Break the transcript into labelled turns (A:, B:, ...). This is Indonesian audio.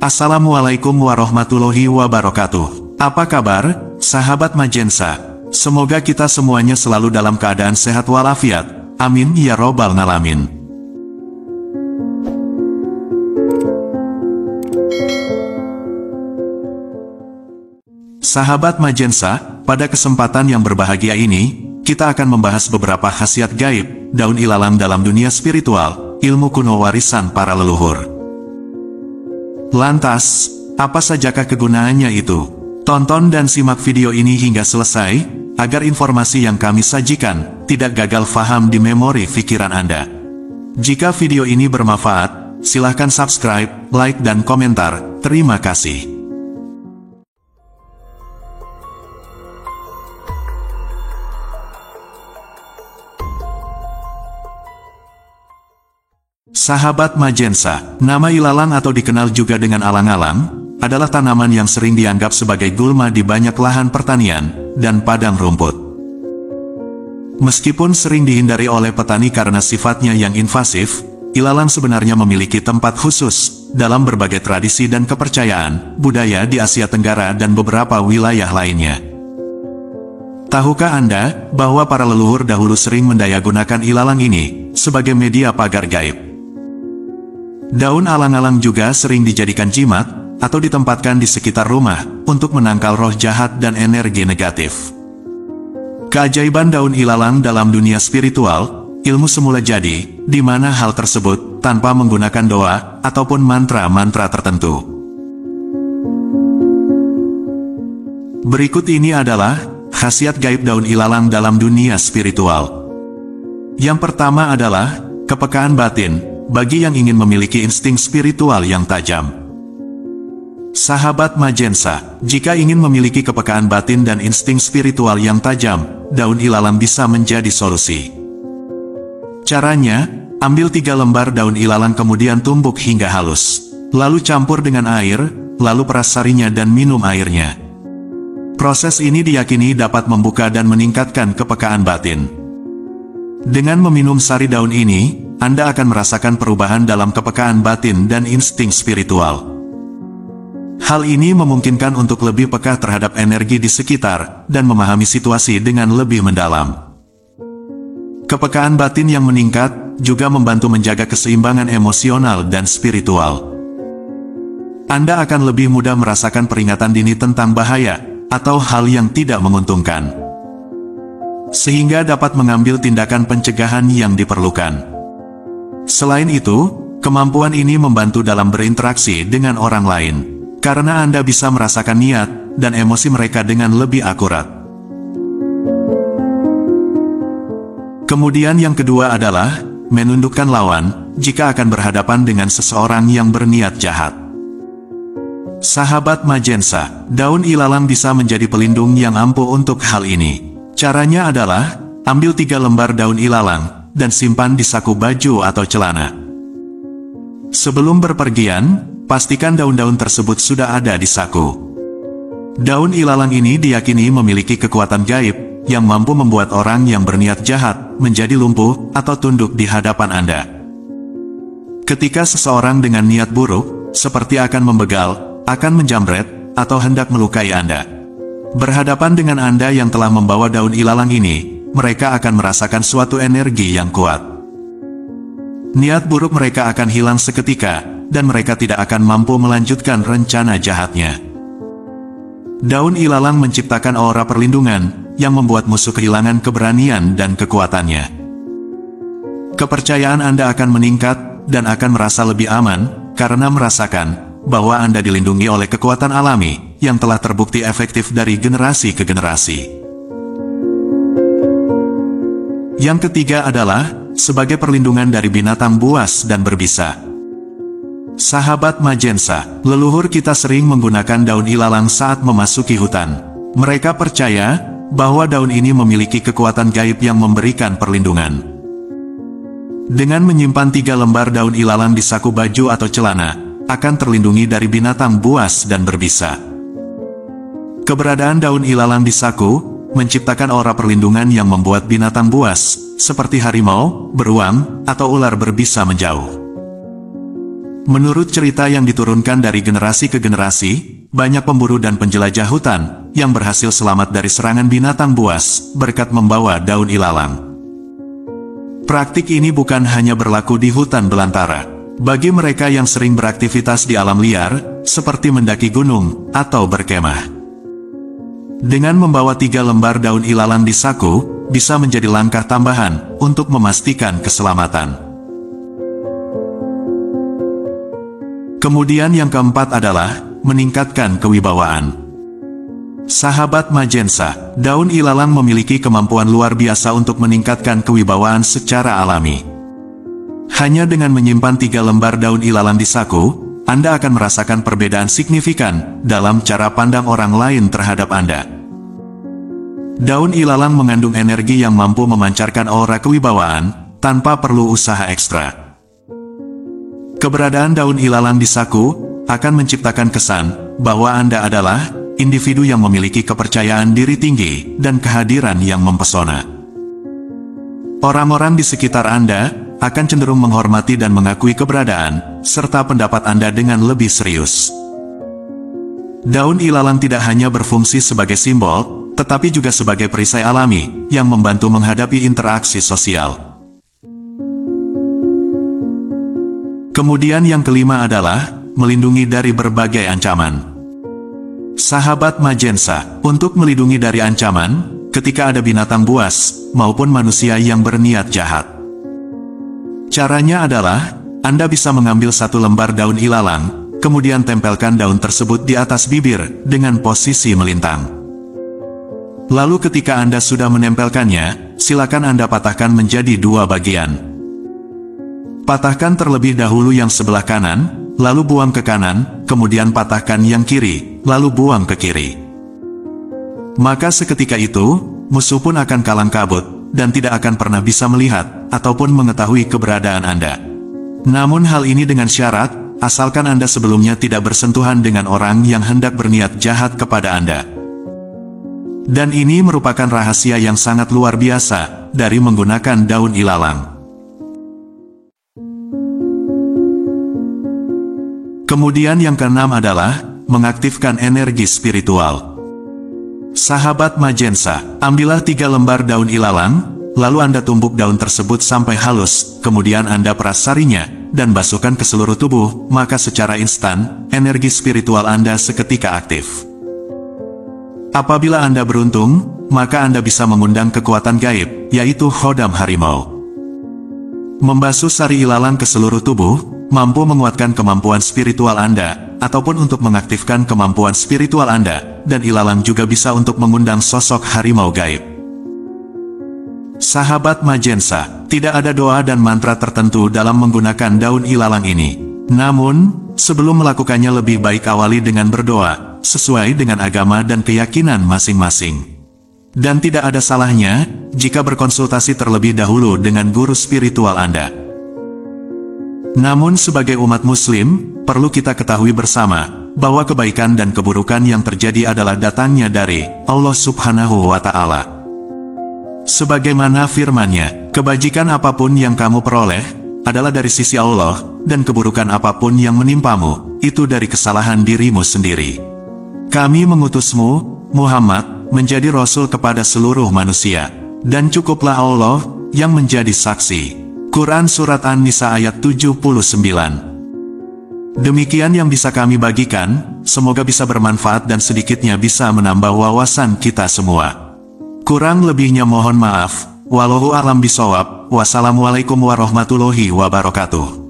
A: Assalamualaikum warahmatullahi wabarakatuh. Apa kabar, sahabat Majensa? Semoga kita semuanya selalu dalam keadaan sehat walafiat. Amin ya robbal alamin. Sahabat Majensa, pada kesempatan yang berbahagia ini, kita akan membahas beberapa khasiat gaib daun ilalang dalam dunia spiritual, ilmu kuno warisan para leluhur. Lantas, apa sajakah kegunaannya itu? Tonton dan simak video ini hingga selesai, agar informasi yang kami sajikan tidak gagal faham di memori pikiran Anda. Jika video ini bermanfaat, silahkan subscribe, like dan komentar. Terima kasih. Sahabat Majensa, nama ilalang atau dikenal juga dengan alang-alang, adalah tanaman yang sering dianggap sebagai gulma di banyak lahan pertanian dan padang rumput. Meskipun sering dihindari oleh petani karena sifatnya yang invasif, ilalang sebenarnya memiliki tempat khusus dalam berbagai tradisi dan kepercayaan budaya di Asia Tenggara dan beberapa wilayah lainnya. Tahukah Anda bahwa para leluhur dahulu sering mendayagunakan ilalang ini sebagai media pagar gaib? Daun alang-alang juga sering dijadikan jimat, atau ditempatkan di sekitar rumah, untuk menangkal roh jahat dan energi negatif. Keajaiban daun ilalang dalam dunia spiritual, ilmu semula jadi, di mana hal tersebut, tanpa menggunakan doa, ataupun mantra-mantra tertentu. Berikut ini adalah, khasiat gaib daun ilalang dalam dunia spiritual. Yang pertama adalah, kepekaan batin, bagi yang ingin memiliki insting spiritual yang tajam. Sahabat Majensa, jika ingin memiliki kepekaan batin dan insting spiritual yang tajam, daun ilalang bisa menjadi solusi. Caranya, ambil 3 lembar daun ilalang kemudian tumbuk hingga halus. Lalu campur dengan air, lalu peras sarinya dan minum airnya. Proses ini diyakini dapat membuka dan meningkatkan kepekaan batin. Dengan meminum sari daun ini, Anda akan merasakan perubahan dalam kepekaan batin dan insting spiritual. Hal ini memungkinkan untuk lebih peka terhadap energi di sekitar, dan memahami situasi dengan lebih mendalam. Kepekaan batin yang meningkat, juga membantu menjaga keseimbangan emosional dan spiritual. Anda akan lebih mudah merasakan peringatan dini tentang bahaya, atau hal yang tidak menguntungkan. Sehingga dapat mengambil tindakan pencegahan yang diperlukan. Selain itu, kemampuan ini membantu dalam berinteraksi dengan orang lain, karena Anda bisa merasakan niat dan emosi mereka dengan lebih akurat. Kemudian yang kedua adalah, menundukkan lawan, jika akan berhadapan dengan seseorang yang berniat jahat. Sahabat Majensa, daun ilalang bisa menjadi pelindung yang ampuh untuk hal ini. Caranya adalah, ambil 3 lembar daun ilalang, dan simpan di saku baju atau celana. Sebelum berpergian, pastikan daun-daun tersebut sudah ada di saku. Daun ilalang ini diyakini memiliki kekuatan gaib, yang mampu membuat orang yang berniat jahat, menjadi lumpuh, atau tunduk di hadapan Anda. Ketika seseorang dengan niat buruk, seperti akan membegal, akan menjamret, atau hendak melukai Anda, berhadapan dengan Anda yang telah membawa daun ilalang ini, mereka akan merasakan suatu energi yang kuat. Niat buruk mereka akan hilang seketika, dan mereka tidak akan mampu melanjutkan rencana jahatnya. Daun ilalang menciptakan aura perlindungan, yang membuat musuh kehilangan keberanian dan kekuatannya. Kepercayaan Anda akan meningkat, dan akan merasa lebih aman, karena merasakan bahwa Anda dilindungi oleh kekuatan alami, yang telah terbukti efektif dari generasi ke generasi. Yang ketiga adalah, sebagai perlindungan dari binatang buas dan berbisa. Sahabat Majensa, leluhur kita sering menggunakan daun ilalang saat memasuki hutan. Mereka percaya, bahwa daun ini memiliki kekuatan gaib yang memberikan perlindungan. Dengan menyimpan 3 lembar daun ilalang di saku baju atau celana, akan terlindungi dari binatang buas dan berbisa. Keberadaan daun ilalang di saku, menciptakan aura perlindungan yang membuat binatang buas, seperti harimau, beruang, atau ular berbisa menjauh. Menurut cerita yang diturunkan dari generasi ke generasi, banyak pemburu dan penjelajah hutan yang berhasil selamat dari serangan binatang buas berkat membawa daun ilalang. Praktik ini bukan hanya berlaku di hutan belantara. Bagi mereka yang sering beraktivitas di alam liar, seperti mendaki gunung atau berkemah. Dengan membawa 3 lembar daun ilalang di saku, bisa menjadi langkah tambahan untuk memastikan keselamatan. Kemudian yang keempat adalah meningkatkan kewibawaan. Sahabat Majensa, daun ilalang memiliki kemampuan luar biasa untuk meningkatkan kewibawaan secara alami. Hanya dengan menyimpan 3 lembar daun ilalang di saku, Anda akan merasakan perbedaan signifikan dalam cara pandang orang lain terhadap Anda. Daun ilalang mengandung energi yang mampu memancarkan aura kewibawaan tanpa perlu usaha ekstra. Keberadaan daun ilalang di saku akan menciptakan kesan bahwa Anda adalah individu yang memiliki kepercayaan diri tinggi dan kehadiran yang mempesona. Orang-orang di sekitar Anda akan cenderung menghormati dan mengakui keberadaan serta pendapat Anda dengan lebih serius. Daun ilalang tidak hanya berfungsi sebagai simbol, tetapi juga sebagai perisai alami yang membantu menghadapi interaksi sosial. Kemudian yang kelima adalah melindungi dari berbagai ancaman. Sahabat Majensa, untuk melindungi dari ancaman, ketika ada binatang buas maupun manusia yang berniat jahat. Caranya adalah, Anda bisa mengambil 1 lembar daun ilalang, kemudian tempelkan daun tersebut di atas bibir dengan posisi melintang. Lalu ketika Anda sudah menempelkannya, silakan Anda patahkan menjadi 2 bagian. Patahkan terlebih dahulu yang sebelah kanan, lalu buang ke kanan, kemudian patahkan yang kiri, lalu buang ke kiri. Maka seketika itu, musuh pun akan kalang kabut, dan tidak akan pernah bisa melihat, ataupun mengetahui keberadaan Anda. Namun hal ini dengan syarat, asalkan Anda sebelumnya tidak bersentuhan dengan orang yang hendak berniat jahat kepada Anda. Dan ini merupakan rahasia yang sangat luar biasa, dari menggunakan daun ilalang. Kemudian yang keenam adalah mengaktifkan energi spiritual. Sahabat Majensa, ambillah 3 lembar daun ilalang, lalu Anda tumbuk daun tersebut sampai halus, kemudian Anda peras sarinya, dan basuhkan ke seluruh tubuh, maka secara instan, energi spiritual Anda seketika aktif. Apabila Anda beruntung, maka Anda bisa mengundang kekuatan gaib, yaitu Khodam Harimau. Membasuh sari ilalang ke seluruh tubuh, mampu menguatkan kemampuan spiritual Anda, ataupun untuk mengaktifkan kemampuan spiritual Anda, dan ilalang juga bisa untuk mengundang sosok harimau gaib. Sahabat Majensa, tidak ada doa dan mantra tertentu dalam menggunakan daun ilalang ini. Namun, sebelum melakukannya lebih baik awali dengan berdoa, sesuai dengan agama dan keyakinan masing-masing. Dan tidak ada salahnya, jika berkonsultasi terlebih dahulu dengan guru spiritual Anda. Namun sebagai umat muslim, perlu kita ketahui bersama, bahwa kebaikan dan keburukan yang terjadi adalah datangnya dari Allah Subhanahu wa Ta'ala. Sebagaimana firman-Nya, kebajikan apapun yang kamu peroleh, adalah dari sisi Allah, dan keburukan apapun yang menimpamu, itu dari kesalahan dirimu sendiri. Kami mengutusmu, Muhammad, menjadi Rasul kepada seluruh manusia, dan cukuplah Allah yang menjadi saksi. Quran Surat An-Nisa ayat 79. Demikian yang bisa kami bagikan, semoga bisa bermanfaat dan sedikitnya bisa menambah wawasan kita semua. Kurang lebihnya mohon maaf, wallahu a'lam bishawab, wassalamualaikum warahmatullahi wabarakatuh.